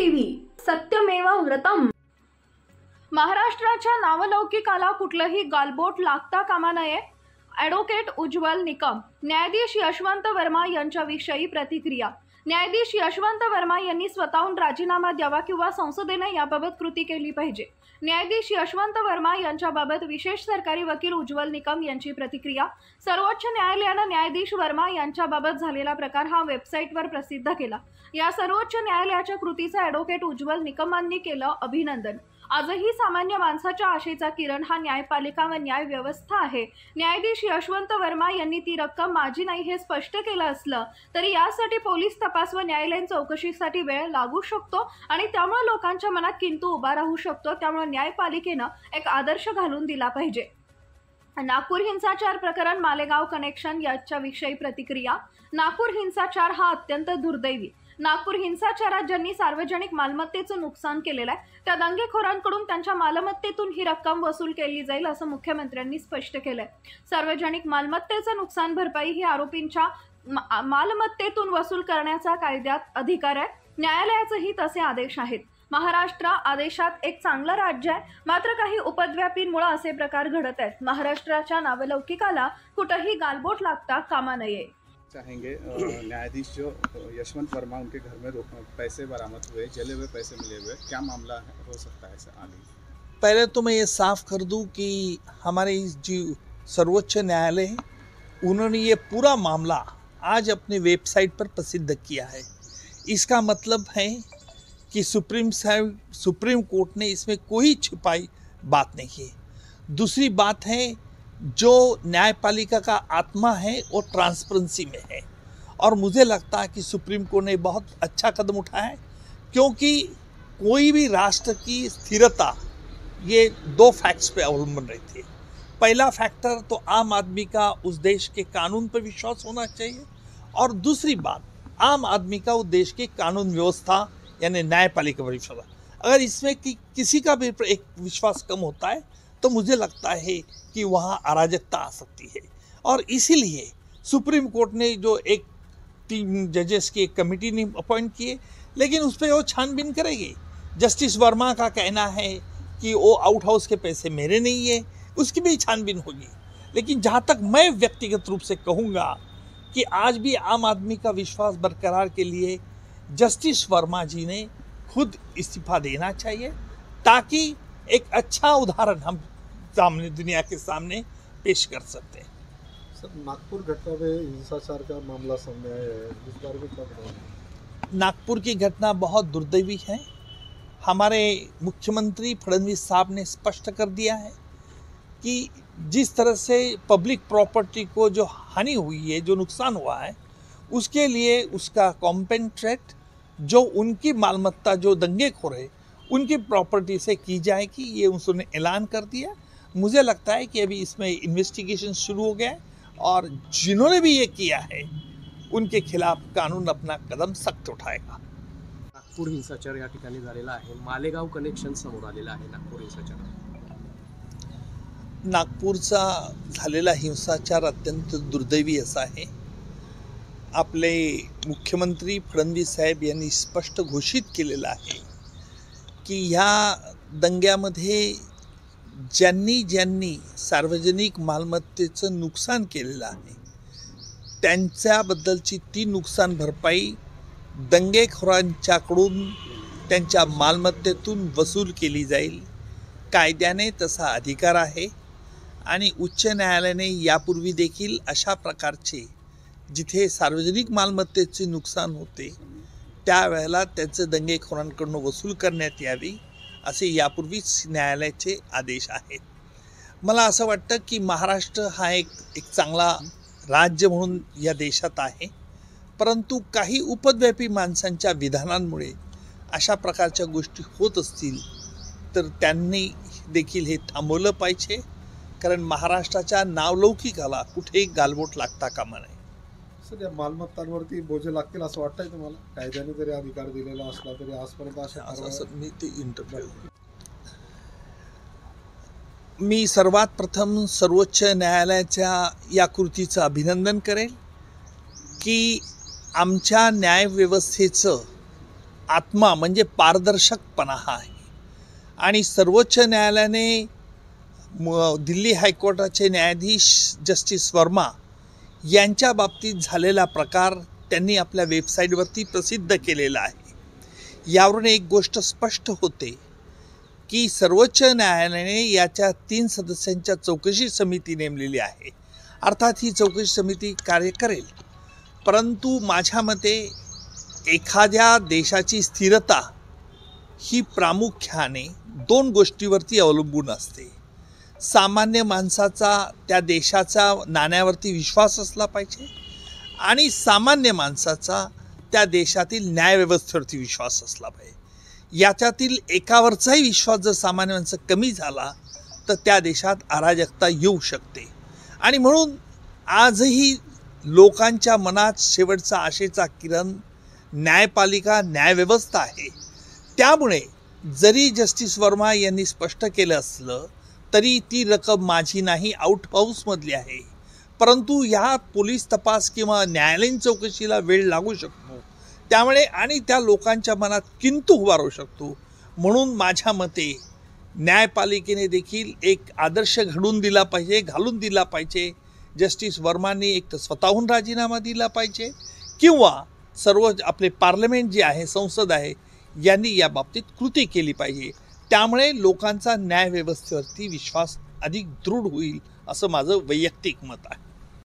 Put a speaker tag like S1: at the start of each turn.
S1: TV सत्यमेव व्रतम। महाराष्ट्राच्या नावलौकिकाला कुठलंही गालबोट लागता कामा नये। ॲडव्होकेट उज्ज्वल निकम। न्यायाधीश यशवंत वर्मा यांच्याविषयी प्रतिक्रिया। न्यायाधीश यशवंत वर्मा यांनी स्वतःहून राजीनामा द्यावा किंवा संसदेने याबाबत कृती केली पाहिजे। न्यायाधीश यशवंत वर्मा यांच्याबाबत विशेष सरकारी वकील उज्ज्वल निकम यांची प्रतिक्रिया। सर्वोच्च न्यायालयाने न्यायाधीश वर्मा यांच्याबाबत झालेला प्रकार हा वेबसाईटवर प्रसिद्ध केला। या सर्वोच्च न्यायालयाच्या कृतीचं ॲडव्होकेट उज्ज्वल निकमांनी केलं अभिनंदन। आजही सामान्य माणसाच्या आशेचा किरण हा न्यायपालिका व न्याय व्यवस्था आहे। न्यायाधीश यशवंत वर्मा यांनी ती रक्कम माझी नाही हे स्पष्ट केलं असलं तरी यासाठी पोलीस तपास व न्यायालयीन चौकशीसाठी वेळ लागू शकतो आणि त्यामुळे लोकांच्या मनात किंतु उभा राहू शकतो। त्यामुळे न्यायपालिकेनं एक आदर्श घालून दिला पाहिजे। नागपूर हिंसाचार प्रकरण मालेगाव कनेक्शन याच्याविषयी प्रतिक्रिया। नागपूर हिंसाचार हा अत्यंत दुर्दैवी। नागपूर हिंसाचारात ज्यांनी सार्वजनिक मालमत्तेचं नुकसान केलेलं आहे त्या दंगेखोरांकडून त्यांच्या मालमत्तेतून ही रक्कम वसूल केली जाईल असं मुख्यमंत्र्यांनी स्पष्ट केलंय। सार्वजनिक मालमत्तेचं नुकसान भरपाई ही आरोपींच्या मालमत्तेतून वसूल करण्याचा कायद्यात अधिकार आहे। न्यायालयाचेही तसे आदेश आहेत। महाराष्ट्र आदेशात एक चांगलं राज्य आहे, मात्र काही उपद्व्यापींमुळे असे प्रकार घडत आहेत। महाराष्ट्राच्या नावलौकिकाला कुठेही गालबोट लागता कामा नये।
S2: चाहेंगे न्यायाधीश जो यशवंत वर्मा उनके घर में पैसे बरामद हुए, जले हुए पैसे मिले हुए, क्या मामला हो सकता है सर आगे?
S3: पहले तो मैं ये साफ कर दूं कि हमारे जो सर्वोच्च न्यायालय है उन्होंने ये पूरा मामला आज अपने वेबसाइट पर प्रसिद्ध किया है। इसका मतलब है कि सुप्रीम कोर्ट ने इसमें कोई छिपाई बात नहीं है। दूसरी बात है जो न्यायपालिका का आत्मा है वो ट्रांसपेरेंसी में है और मुझे लगता है कि सुप्रीम कोर्ट ने बहुत अच्छा कदम उठाया है, क्योंकि कोई भी राष्ट्र की स्थिरता ये दो फैक्ट्स पे अवलंबन रहती है। पहला फैक्टर तो आम आदमी का उस देश के कानून पर विश्वास होना चाहिए और दूसरी बात आम आदमी का उस देश की कानून व्यवस्था यानी न्यायपालिका पर विश्वास। अगर इसमें किसी का भी एक विश्वास कम होता है तो मुझे लगता है कि वहाँ अराजकता आ सकती है और इसीलिए सुप्रीम कोर्ट ने जो एक 3 जजेस की एक कमेटी ने अपॉइंट किए, लेकिन उस पर वो छानबीन करेगी। जस्टिस वर्मा का कहना है कि वो आउट हाउस के पैसे मेरे नहीं है, उसकी भी छानबीन होगी। लेकिन जहाँ तक मैं व्यक्तिगत रूप से कहूँगा कि आज भी आम आदमी का विश्वास बरकरार के लिए जस्टिस वर्मा जी ने खुद इस्तीफा देना चाहिए, ताकि एक अच्छा उदाहरण हम सामने दुनिया के सामने पेश कर सकते हैं।
S4: सर, नागपुर घटना में हिंसाचार का मामला सामने आया है, इस बारे में क्या बताएंगे?
S3: नागपुर की घटना बहुत दुर्दैवी है। हमारे मुख्यमंत्री फडणवीस साहब ने स्पष्ट कर दिया है कि जिस तरह से पब्लिक प्रॉपर्टी को जो हानि हुई है, जो नुकसान हुआ है, उसके लिए उसका कॉम्पेंसेट जो उनकी मालमत्ता जो दंगेखोर है उनकी प्रॉपर्टी से की जाएगी, ये उन्होंने ऐलान कर दिया। मुझे लगता है कि अभी इसमें इन्वेस्टिगेशन शुरू हो गया है और जिन्होंने भी ये किया है उनके खिलाफ कानून अपना कदम सख्त उठाएगा।
S5: नागपूर हिंसाचार या ठिकाणी झालेला आहे। मालेगाव कनेक्शन समोर आलेला आहे। नागपूर हिंसाचार,
S3: नागपूरचा झालेला हिंसाचार अत्यंत दुर्दैवी असा आहे। आपले मुख्यमंत्री फडणवीस साहेब यांनी स्पष्ट घोषित केलेलं आहे की ह्या दंग्यामध्ये ज्यांनी सार्वजनिक मालमत्तेचं नुकसान केलेलं आहे त्यांच्याबद्दलची ती नुकसान भरपाई दंगेखोरांच्याकडून त्यांच्या मालमत्तेतून वसूल केली जाईल। कायद्याने तसा अधिकार आहे आणि उच्च न्यायालयाने यापूर्वी देखील अशा प्रकारचे जिथे सार्वजनिक मालमत्तेचे नुकसान होते त्यावेळेला त्याचे दंगेखोरांकडून वसूल करण्यात यावी असे यापूर्वीच न्यायालयाचे आदेश आहेत। मला असं वाटतं की महाराष्ट्र हा एक चांगला राज्य म्हणून या देशात आहे, परंतु काही उपद्व्यापी माणसांच्या विधानांमुळे अशा प्रकारच्या गोष्टी होत असतील तर त्यांनी देखील हे थांबवलं पाहिजे, कारण महाराष्ट्राच्या नावलौकिकाला कुठेही गालबोट लागता कामा नये।
S4: सध्या मालमत्तांवरती बोजे लागतील असं वाटतंय तुम्हाला? कायद्याने जरी अधिकार दिलेला असला तरी आजपर्यंत
S3: मी सर्वात प्रथम सर्वोच्च न्यायालयाच्या या कृतीचं अभिनंदन करेल की आमच्या न्यायव्यवस्थेचं आत्मा म्हणजे पारदर्शकपणा हा आहे. आणि सर्वोच्च न्यायालयाने दिल्ली हायकोर्टाचे न्यायाधीश जस्टिस वर्मा यांच्या बाबतीत झालेला प्रकार त्यांनी आपल्या वेबसाईटवरती प्रसिद्ध केलेला आहे. यावरून एक गोष्ट स्पष्ट होते की सर्वोच्च न्यायालयाने याच्या 3 सदस्यांच्या चौकशी समिती नेमलेली आहे. अर्थात ही चौकशी समिती कार्य करेल, परंतु माझ्या मते एखाद्या देशाची स्थिरता ही प्रामुख्याने 2 गोष्टीवरती अवलंबून असते. सामान्य माणसाचा त्या देशाच्या नाण्यावरती विश्वास असला पाहिजे आणि सामान्य माणसाचा त्या देशातील न्यायव्यवस्थेवरती विश्वास असला पाहिजे. याच्यातील एकावरचाही विश्वास जर सामान्य माणसं कमी झाला तर त्या देशात अराजकता येऊ शकते. आणि म्हणून आजही लोकांच्या मनात शेवटचा आशेचा किरण न्यायपालिका न्यायव्यवस्था आहे. त्यामुळे जरी जस्टिस वर्मा यांनी स्पष्ट केलं असलं तरी ती रक्कम माझी नाही, आउट हाऊसमधली आहे. परंतु ह्या पोलीस तपास किंवा न्यायालयीन चौकशीला वेळ लागू शकतो. त्यामुळे आणि त्या लोकांच्या मनात किंतु उभा राहू शकतो. म्हणून माझ्या मते न्यायपालिकेने देखील एक आदर्श घडून दिला पाहिजे, घालून दिला पाहिजे. जस्टिस वर्मांनी एक तर स्वतःहून राजीनामा दिला पाहिजे किंवा सर्व आपले पार्लमेंट जे आहे, संसद आहे, यांनी या बाबतीत कृती केली पाहिजे. त्यामुळे लोकांचा न्यायव्यवस्थेवरती विश्वास अधिक दृढ होईल असं माझं वैयक्तिक मत आहे.